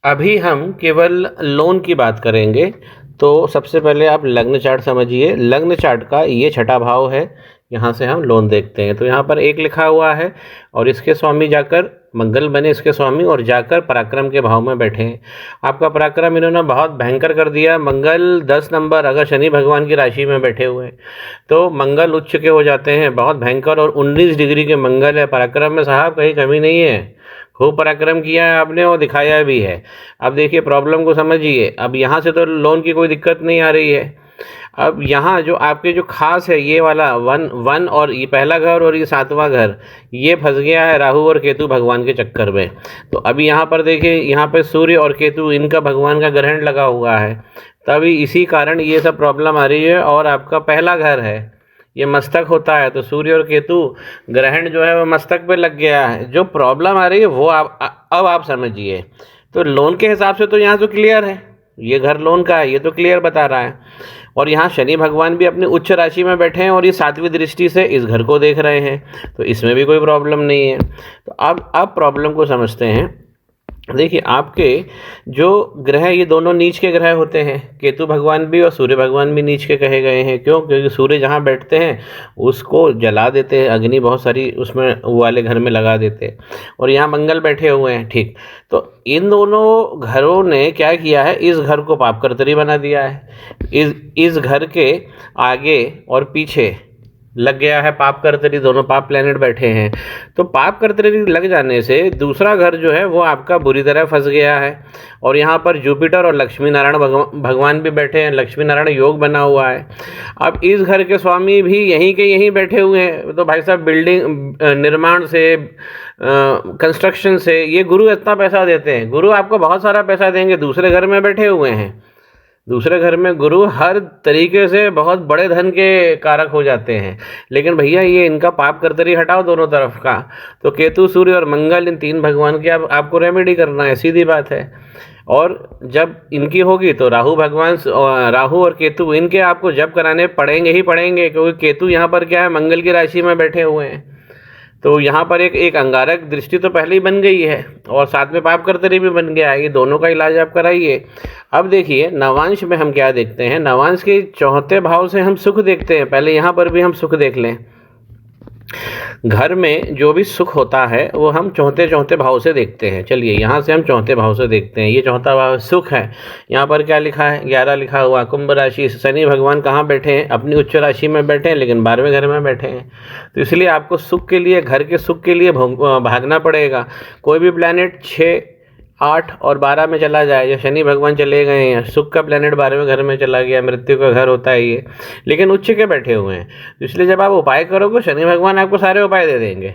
अभी हम केवल लोन की बात करेंगे। तो सबसे पहले आप लग्न चार्ट समझिए। लग्न चार्ट का ये छठा भाव है, यहाँ से हम लोन देखते हैं। तो यहाँ पर एक लिखा हुआ है और इसके स्वामी जाकर मंगल बने इसके स्वामी और जाकर पराक्रम के भाव में बैठे हैं। आपका पराक्रम इन्होंने बहुत भयंकर कर दिया। मंगल 10 नंबर अगर शनि भगवान की राशि में बैठे हुए हैं तो मंगल उच्च के हो जाते हैं, बहुत भयंकर। और 19 डिग्री के मंगल है। पराक्रम में साहब कहीं कमी नहीं है, खूब पराक्रम किया है आपने और दिखाया भी है। अब देखिए प्रॉब्लम को समझिए। अब यहाँ से तो लोन की कोई दिक्कत नहीं आ रही है। अब यहाँ जो आपके जो खास है ये वाला वन और ये पहला घर और ये सातवां घर, ये फंस गया है राहु और केतु भगवान के चक्कर में। तो अभी यहाँ पर देखिए, यहाँ पर सूर्य और केतु इनका भगवान का ग्रहण लगा हुआ है, तभी इसी कारण ये सब प्रॉब्लम आ रही है। और आपका पहला घर है, ये मस्तक होता है, तो सूर्य और केतु ग्रहण जो है वो मस्तक पे लग गया है। जो प्रॉब्लम आ रही है वो अब आप समझिए। तो लोन के हिसाब से तो यहाँ तो क्लियर है, ये घर लोन का है, ये तो क्लियर बता रहा है। और यहाँ शनि भगवान भी अपनी उच्च राशि में बैठे हैं और ये 7वीं दृष्टि से इस घर को देख रहे हैं, तो इसमें भी कोई प्रॉब्लम नहीं है। तो अब प्रॉब्लम को समझते हैं। देखिए आपके जो ग्रह ये दोनों नीच के ग्रह होते हैं, केतु भगवान भी और सूर्य भगवान भी नीच के कहे गए हैं। क्यों? क्योंकि सूर्य जहाँ बैठते हैं उसको जला देते हैं, अग्नि बहुत सारी उसमें वो वाले घर में लगा देते हैं। और यहाँ मंगल बैठे हुए हैं, ठीक। तो इन दोनों घरों ने क्या किया है, इस घर को पाप कर्तरी बना दिया है। इस घर के आगे और पीछे लग गया है पाप कर्तरी, दोनों पाप प्लैनेट बैठे हैं। तो पाप कर्तरी लग जाने से दूसरा घर जो है वो आपका बुरी तरह फंस गया है। और यहाँ पर जुपिटर और लक्ष्मी नारायण भगवान भी बैठे हैं, लक्ष्मी नारायण योग बना हुआ है। अब इस घर के स्वामी भी यहीं के यहीं बैठे हुए हैं। तो भाई साहब बिल्डिंग निर्माण से कंस्ट्रक्शन से ये गुरु इतना पैसा देते हैं, गुरु आपको बहुत सारा पैसा देंगे, दूसरे घर में बैठे हुए हैं। दूसरे घर में गुरु हर तरीके से बहुत बड़े धन के कारक हो जाते हैं। लेकिन भैया ये इनका पाप कर्तरी हटाओ दोनों तरफ का। तो केतु सूर्य और मंगल इन 3 भगवान की आपको रेमेडी करना है, सीधी बात है। और जब इनकी होगी तो राहु भगवान, राहु और केतु इनके आपको जप कराने पड़ेंगे ही पड़ेंगे, क्योंकि केतु यहाँ पर क्या है, मंगल की राशि में बैठे हुए हैं। तो यहाँ पर एक अंगारक दृष्टि तो पहले ही बन गई है और साथ में पाप कर्तरी भी बन गया है। ये दोनों का इलाज आप कराइए। अब देखिए नवांश में हम क्या देखते हैं। नवांश के 4थे भाव से हम सुख देखते हैं। पहले यहाँ पर भी हम सुख देख लें। घर में जो भी सुख होता है वो हम 4थे भाव से देखते हैं। चलिए यहाँ से हम 4थे भाव से देखते हैं। ये 4था भाव सुख है। यहाँ पर क्या लिखा है, 11 लिखा हुआ। कुंभ राशि, शनि भगवान कहाँ बैठे हैं, अपनी उच्च राशि में बैठे हैं, लेकिन 12वें घर में बैठे हैं। तो इसलिए आपको सुख के लिए, घर के सुख के लिए भागना पड़ेगा। कोई भी प्लैनेट 6, 8 और 12 में चला जाए, या शनि भगवान चले गए हैं, सुख का प्लैनेट 12वें घर में चला गया, मृत्यु का घर होता है ये, लेकिन उच्च के बैठे हुए हैं। तो इसलिए जब आप उपाय करोगे शनि भगवान आपको सारे उपाय दे देंगे।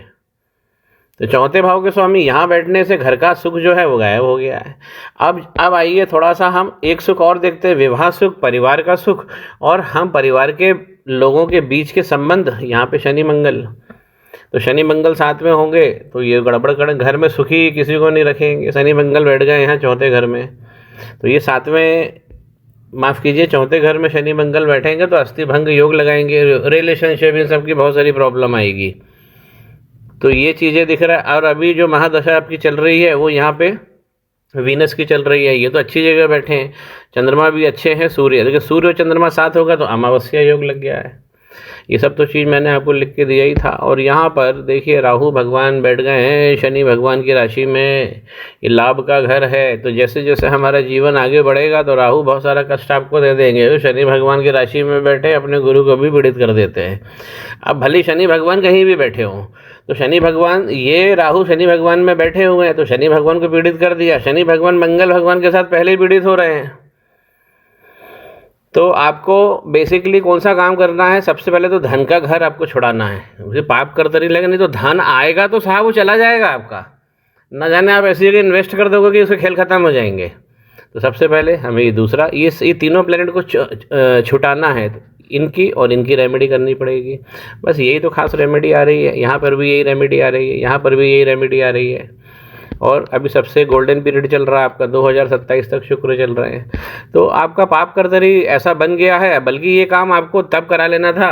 तो 4थे भाव के स्वामी यहाँ बैठने से घर का सुख जो है वो गायब हो गया है। अब आइए थोड़ा सा हम एक सुख और देखते हैं, विवाह सुख, परिवार का सुख। और हम परिवार के लोगों के बीच के संबंध, यहाँ पे शनि मंगल, तो शनि मंगल साथ में होंगे तो ये गड़बड़ कर घर में सुखी किसी को नहीं रखेंगे। शनि मंगल बैठ गए हैं 4थे घर में, तो ये 7वें, माफ़ कीजिए 4थे घर में शनि मंगल बैठेंगे तो अस्थि भंग योग लगाएंगे, रिलेशनशिप इन सब की बहुत सारी प्रॉब्लम आएगी। तो ये चीज़ें दिख रहा है। और अभी जो महादशा आपकी चल रही है वो यहाँ पे वीनस की चल रही है। ये तो अच्छी जगह बैठे हैं, चंद्रमा भी अच्छे हैं, सूर्य, लेकिन सूर्य और चंद्रमा साथ होगा तो अमावस्या योग लग गया है। ये सब तो चीज़ मैंने आपको लिख के दिया ही था। और यहाँ पर देखिए राहु भगवान बैठ गए हैं शनि भगवान की राशि में। ये लाभ का घर है, तो जैसे जैसे हमारा जीवन आगे बढ़ेगा तो राहु बहुत सारा कष्ट आपको दे देंगे। तो शनि भगवान की राशि में बैठे अपने गुरु को भी पीड़ित कर देते हैं। अब भले शनि भगवान कहीं भी बैठे हों, तो शनि भगवान, ये राहु शनि भगवान में बैठे हुए हैं तो शनि भगवान को पीड़ित कर दिया। शनि भगवान मंगल भगवान के साथ पहले ही पीड़ित हो रहे हैं। तो आपको बेसिकली कौन सा काम करना है, सबसे पहले तो धन का घर आपको छुड़ाना है। मुझे पाप करते नहीं लगे, नहीं तो धन आएगा तो साहब वो चला जाएगा आपका, न जाने आप ऐसी जगह इन्वेस्ट कर दोगे कि उसके खेल खत्म हो जाएंगे। तो सबसे पहले हमें ये दूसरा, ये तीनों प्लेनेट को छुटाना है, तो इनकी और इनकी रेमेडी करनी पड़ेगी। बस यही तो खास रेमेडी आ रही है। यहाँ पर भी यही रेमेडी आ रही है, यहाँ पर भी यही रेमेडी आ रही है। और अभी सबसे गोल्डन पीरियड चल रहा है आपका, 2027 तक शुक्र चल रहे हैं। तो आपका पाप कर्तरी ऐसा बन गया है। बल्कि ये काम आपको तब करा लेना था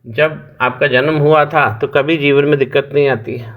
जब आपका जन्म हुआ था, तो कभी जीवन में दिक्कत नहीं आती है।